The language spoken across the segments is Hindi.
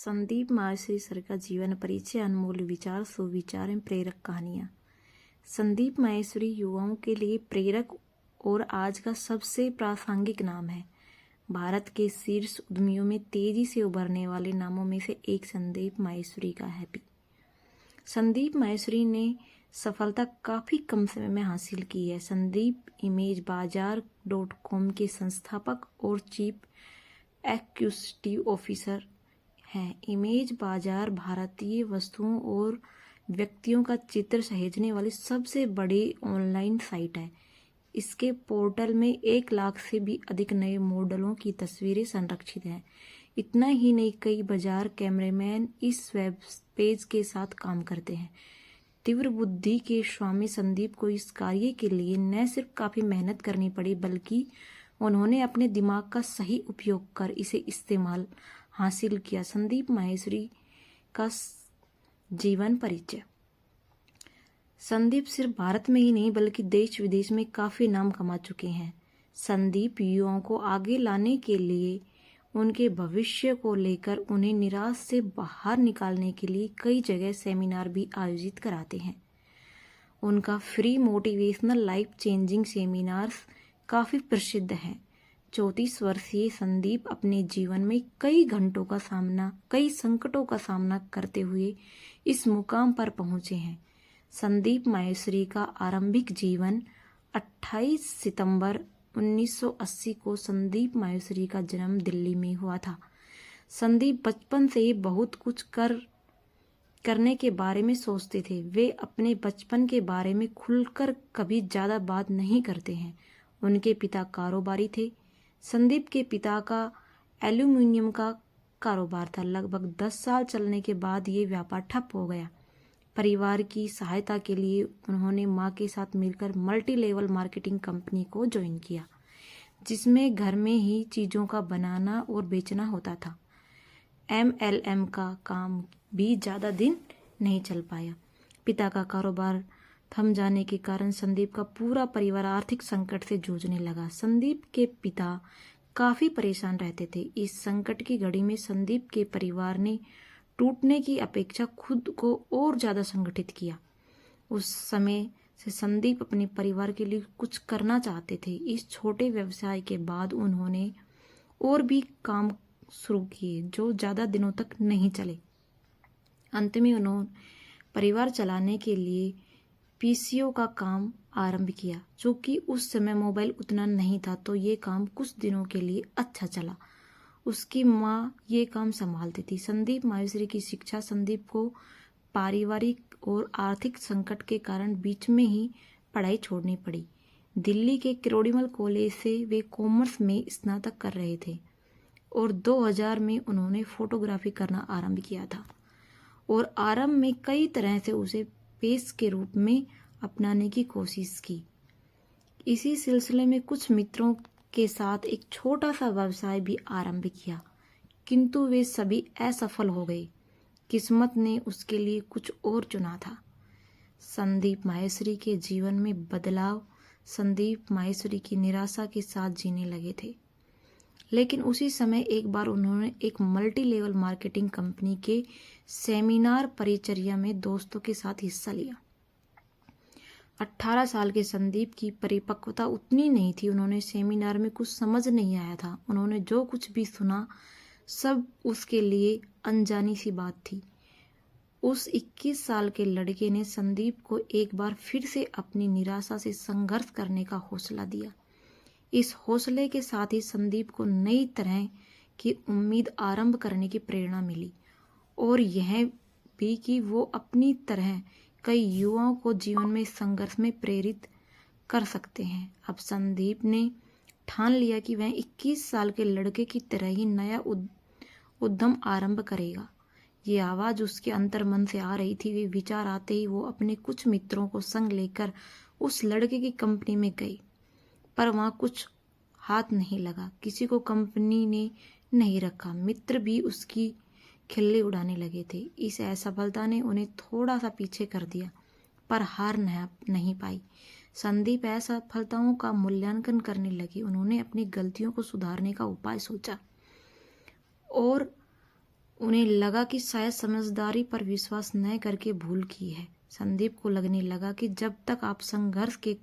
संदीप माहेश्वरी सर का जीवन परिचय, अनमोल विचार, सुविचार एवं प्रेरक कहानियाँ। संदीप माहेश्वरी युवाओं के लिए प्रेरक और आज का सबसे प्रासंगिक नाम है। भारत के शीर्ष उद्यमियों में तेजी से उभरने वाले नामों में से एक संदीप माहेश्वरी का है भी। संदीप माहेश्वरी ने सफलता काफ़ी कम समय में हासिल की है। संदीप इमेजबाजार.com के संस्थापक और चीफ एग्जीक्यूटिव ऑफिसर हैं। इमेज बाजार भारतीय वस्तुओं और व्यक्तियों का चित्र सहेजने वाली सबसे बड़ी ऑनलाइन साइट है। इसके पोर्टल में 1 लाख से भी अधिक नए मॉडलों की तस्वीरें संरक्षित हैं। इतना ही नहीं, कई बाजार कैमरामैन इस वेब पेज के साथ काम करते हैं। तीव्र बुद्धि के स्वामी संदीप को इस कार्य के लिए न सिर्फ काफ़ी मेहनत करनी पड़ी, बल्कि उन्होंने अपने दिमाग का सही उपयोग कर इसे इस्तेमाल हासिल किया। संदीप माहेश्वरी का जीवन परिचय। संदीप सिर्फ भारत में ही नहीं बल्कि देश विदेश में काफ़ी नाम कमा चुके हैं। संदीप युवाओं को आगे लाने के लिए, उनके भविष्य को लेकर उन्हें निराश से बाहर निकालने के लिए कई जगह सेमिनार भी आयोजित कराते हैं। उनका free motivational life changing seminars काफ़ी प्रसिद्ध हैं। 34 वर्षीय संदीप अपने जीवन में कई संकटों का सामना करते हुए इस मुकाम पर पहुंचे हैं। संदीप माहेश्वरी का आरंभिक जीवन 28 सितंबर 1980 को संदीप माहेश्वरी का जन्म दिल्ली में हुआ था। संदीप बचपन से ही बहुत कुछ करने के बारे में सोचते थे। वे अपने बचपन के बारे में खुलकर कभी ज़्यादा बात नहीं करते हैं। उनके पिता कारोबारी थे। संदीप के पिता का एल्यूमिनियम का कारोबार था। लगभग 10 साल चलने के बाद ये व्यापार ठप हो गया। परिवार की सहायता के लिए उन्होंने मां के साथ मिलकर मल्टी लेवल मार्केटिंग कंपनी को ज्वाइन किया, जिसमें घर में ही चीज़ों का बनाना और बेचना होता था। MLM का काम भी ज़्यादा दिन नहीं चल पाया। पिता का कारोबार थम जाने के कारण संदीप का पूरा परिवार आर्थिक संकट से जूझने लगा। संदीप के पिता काफ़ी परेशान रहते थे। इस संकट की घड़ी में संदीप के परिवार ने टूटने की अपेक्षा खुद को और ज़्यादा संगठित किया। उस समय से संदीप अपने परिवार के लिए कुछ करना चाहते थे। इस छोटे व्यवसाय के बाद उन्होंने और भी काम शुरू किए जो ज़्यादा दिनों तक नहीं चले। अंत में उन्होंने परिवार चलाने के लिए PCO का काम आरंभ किया। चूँकि उस समय मोबाइल उतना नहीं था तो ये काम कुछ दिनों के लिए अच्छा चला। उसकी माँ ये काम संभालती थी। संदीप माहेश्वरी की शिक्षा संदीप को पारिवारिक और आर्थिक संकट के कारण बीच में ही पढ़ाई छोड़नी पड़ी। दिल्ली के किरोड़ीमल कॉलेज से वे कॉमर्स में स्नातक कर रहे थे और 2000 में उन्होंने फोटोग्राफी करना आरंभ किया था और आरंभ में कई तरह से उसे पेश के रूप में अपनाने की कोशिश की। इसी सिलसिले में कुछ मित्रों के साथ एक छोटा सा व्यवसाय भी आरंभ किया, किंतु वे सभी असफल हो गए। किस्मत ने उसके लिए कुछ और चुना था। संदीप माहेश्वरी के जीवन में बदलाव संदीप माहेश्वरी की निराशा के साथ जीने लगे थे। लेकिन उसी समय एक बार उन्होंने एक मल्टी लेवल मार्केटिंग कंपनी के सेमिनार परिचर्या में दोस्तों के साथ हिस्सा लिया। 18 साल के संदीप की परिपक्वता उतनी नहीं थी। उन्होंने सेमिनार में कुछ समझ नहीं आया था। उन्होंने जो कुछ भी सुना सब उसके लिए अनजानी सी बात थी। उस 21 साल के लड़के ने संदीप को एक बार फिर से अपनी निराशा से संघर्ष करने का हौसला दिया। इस हौसले के साथ ही संदीप को नई तरह की उम्मीद आरंभ करने की प्रेरणा मिली और यह भी कि वो अपनी तरह कई युवाओं को जीवन में संघर्ष में प्रेरित कर सकते हैं। अब संदीप ने ठान लिया कि वह 21 साल के लड़के की तरह ही नया उद्यम आरंभ करेगा। ये आवाज़ उसके अंतर्मन से आ रही थी। वे विचार आते ही वो अपने कुछ मित्रों को संग लेकर उस लड़के की कंपनी में गई, पर वहाँ कुछ हाथ नहीं लगा। किसी को कंपनी ने नहीं रखा। मित्र भी उसकी खिल्ली उड़ाने लगे थे। इस असफलता ने उन्हें थोड़ा सा पीछे कर दिया, पर हार नहीं पाई। संदीप असफलताओं का मूल्यांकन करने लगे। उन्होंने अपनी गलतियों को सुधारने का उपाय सोचा और उन्हें लगा कि शायद समझदारी पर विश्वास न करके भूल की है। संदीप को लगने लगा कि जब तक आप संघर्ष के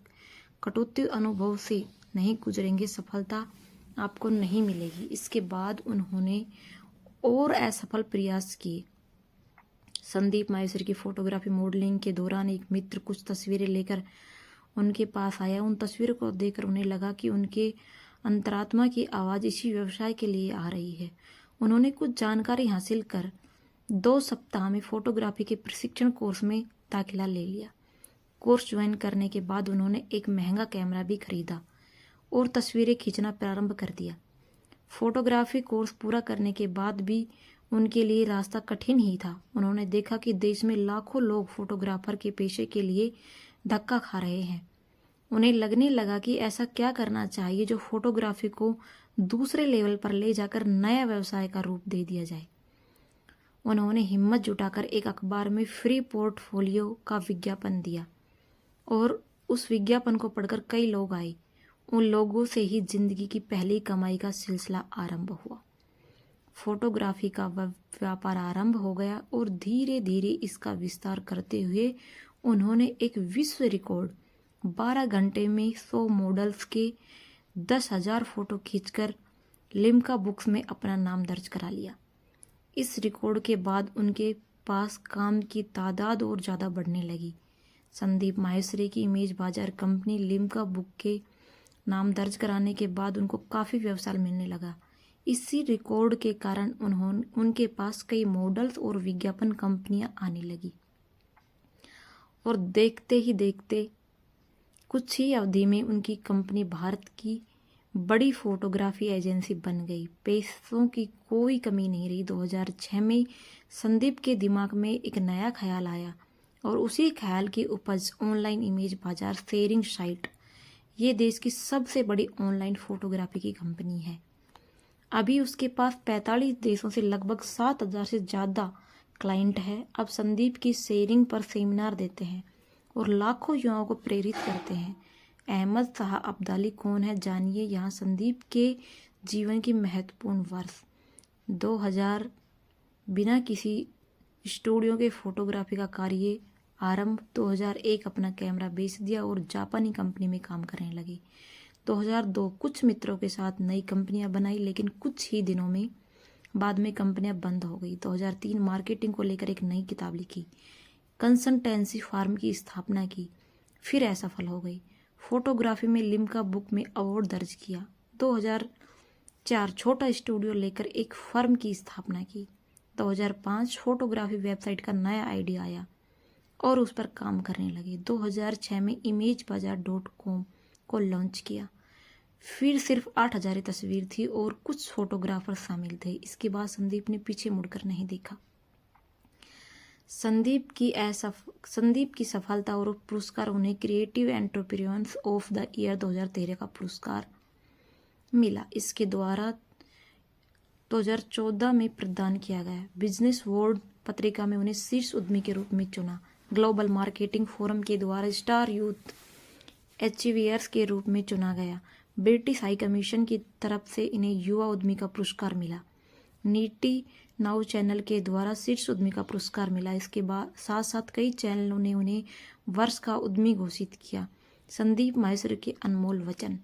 कटुती अनुभव से नहीं गुजरेंगे, सफलता आपको नहीं मिलेगी। इसके बाद उन्होंने और असफल प्रयास किए। संदीप माहेश्वरी की फोटोग्राफी मॉडलिंग के दौरान एक मित्र कुछ तस्वीरें लेकर उनके पास आया। उन तस्वीरों को देखकर उन्हें लगा कि उनके अंतरात्मा की आवाज़ इसी व्यवसाय के लिए आ रही है। उन्होंने कुछ जानकारी हासिल कर 2 सप्ताह में फोटोग्राफी के प्रशिक्षण कोर्स में दाखिला ले लिया। कोर्स ज्वाइन करने के बाद उन्होंने एक महंगा कैमरा भी खरीदा और तस्वीरें खींचना प्रारंभ कर दिया। फोटोग्राफी कोर्स पूरा करने के बाद भी उनके लिए रास्ता कठिन ही था। उन्होंने देखा कि देश में लाखों लोग फोटोग्राफर के पेशे के लिए धक्का खा रहे हैं। उन्हें लगने लगा कि ऐसा क्या करना चाहिए जो फोटोग्राफी को दूसरे लेवल पर ले जाकर नया व्यवसाय का रूप दे दिया जाए। उन्होंने हिम्मत जुटाकर एक अखबार में फ्री पोर्टफोलियो का विज्ञापन दिया और उस विज्ञापन को पढ़कर कई लोग आए। उन लोगों से ही जिंदगी की पहली कमाई का सिलसिला आरंभ हुआ। फोटोग्राफी का व्यापार आरंभ हो गया और धीरे धीरे इसका विस्तार करते हुए उन्होंने एक विश्व रिकॉर्ड 12 घंटे में 100 मॉडल्स के 10,000 फोटो खींचकर लिम्का बुक्स में अपना नाम दर्ज करा लिया। इस रिकॉर्ड के बाद उनके पास काम की तादाद और ज़्यादा बढ़ने लगी। संदीप माहेश्वरी की इमेज बाजार कंपनी लिम्का बुक के नाम दर्ज कराने के बाद उनको काफ़ी व्यवसाय मिलने लगा। इसी रिकॉर्ड के कारण उनके पास कई मॉडल्स और विज्ञापन कंपनियां आने लगी और देखते ही देखते कुछ ही अवधि में उनकी कंपनी भारत की बड़ी फोटोग्राफी एजेंसी बन गई। पैसों की कोई कमी नहीं रही। 2006 में संदीप के दिमाग में एक नया ख्याल आया और उसी ख्याल की उपज ऑनलाइन इमेज बाजार शेयरिंग साइट। ये देश की सबसे बड़ी ऑनलाइन फोटोग्राफी की कंपनी है। अभी उसके पास 45 देशों से लगभग 7,000 से ज़्यादा क्लाइंट है। अब संदीप की शेयरिंग पर सेमिनार देते हैं और लाखों युवाओं को प्रेरित करते हैं। अहमद शाह अब्दाली कौन है, जानिए। यहाँ संदीप के जीवन की महत्वपूर्ण वर्ष 2000 बिना किसी स्टूडियो के फोटोग्राफी का कार्य आरंभ। 2001 अपना कैमरा बेच दिया और जापानी कंपनी में काम करने लगे। 2002 कुछ मित्रों के साथ नई कंपनियां बनाई, लेकिन कुछ ही दिनों में बाद में कंपनियां बंद हो गई। 2003 मार्केटिंग को लेकर एक नई किताब लिखी, कंसल्टेंसी फार्म की स्थापना की, फिर असफल हो गई। फोटोग्राफी में लिम्का बुक में अवार्ड दर्ज किया। 2004 छोटा स्टूडियो लेकर एक फर्म की स्थापना की। 2005 फोटोग्राफी वेबसाइट का नया आइडिया आया और उस पर काम करने लगे। 2006 में imagebazaar.com को लॉन्च किया। फिर सिर्फ 8,000 तस्वीर थी और कुछ फोटोग्राफर शामिल थे। इसके बाद संदीप ने पीछे मुड़कर नहीं देखा। संदीप की सफलता और पुरस्कार उन्हें creative entrepreneurs of the year 2013 का पुरस्कार मिला। इसके द्वारा 2014 में प्रदान किया गया। बिजनेस वर्ल्ड पत्रिका में उन्हें शीर्ष उद्यमी के रूप में चुना। ग्लोबल मार्केटिंग फोरम के द्वारा स्टार यूथ अचीवियर्स के रूप में चुना गया। ब्रिटिश हाई कमीशन की तरफ से इन्हें युवा उद्यमी का पुरस्कार मिला। नीति नाउ चैनल के द्वारा शीर्ष उद्यमी का पुरस्कार मिला। इसके बाद साथ साथ कई चैनलों ने उन्हें वर्ष का उद्यमी घोषित किया। संदीप माहेश्वरी के अनमोल वचन।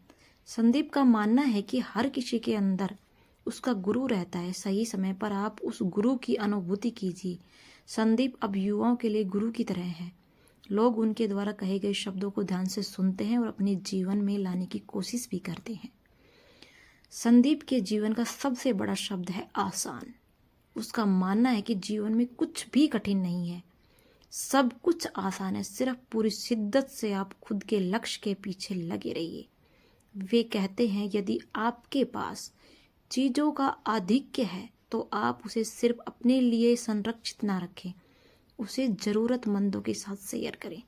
संदीप का मानना है कि हर किसी के अंदर उसका गुरु रहता है। सही समय पर आप उस गुरु की अनुभूति कीजिए। संदीप अब युवाओं के लिए गुरु की तरह है। लोग उनके द्वारा कहे गए शब्दों को ध्यान से सुनते हैं और अपने जीवन में लाने की कोशिश भी करते हैं। संदीप के जीवन का सबसे बड़ा शब्द है आसान। उसका मानना है कि जीवन में कुछ भी कठिन नहीं है, सब कुछ आसान है। सिर्फ पूरी शिद्दत से आप खुद के लक्ष्य के पीछे लगे रहिए। वे कहते हैं यदि आपके पास चीजों का आधिक्य है तो आप उसे सिर्फ अपने लिए संरक्षित ना रखें, उसे जरूरतमंदों के साथ शेयर करें।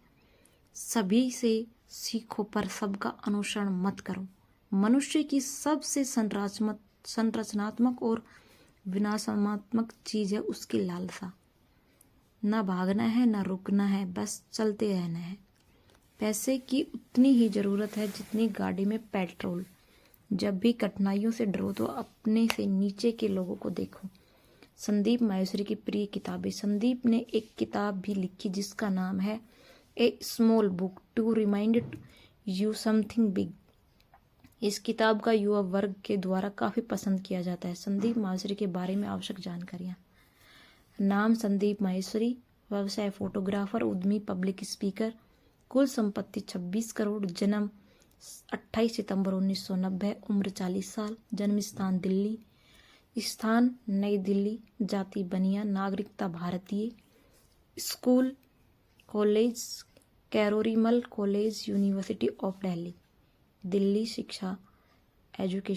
सभी से सीखो पर सबका अनुसरण मत करो। मनुष्य की सबसे संरचनात्मक और विनाशात्मक चीज है उसकी लालसा। न भागना है न रुकना है, बस चलते रहना है। पैसे की उतनी ही जरूरत है जितनी गाड़ी में पेट्रोल। जब भी कठिनाइयों से डरो तो अपने से नीचे के लोगों को देखो। संदीप माहेश्वरी की प्रिय किताबें। संदीप ने एक किताब भी लिखी जिसका नाम है a small book to remind you something big. इस किताब का युवा वर्ग के द्वारा काफ़ी पसंद किया जाता है। संदीप माहेश्वरी के बारे में आवश्यक जानकारियाँ। नाम संदीप माहेश्वरी, व्यवसाय फोटोग्राफर, उद्यमी, पब्लिक स्पीकर, कुल संपत्ति 26 करोड़, जन्म 28 सितंबर 1990, उम्र 40 साल, जन्म स्थान दिल्ली, स्थान नई दिल्ली, जाति बनिया, नागरिकता भारतीय, school college Kirorimal college, university of Delhi, Delhi, शिक्षा एजुकेशन।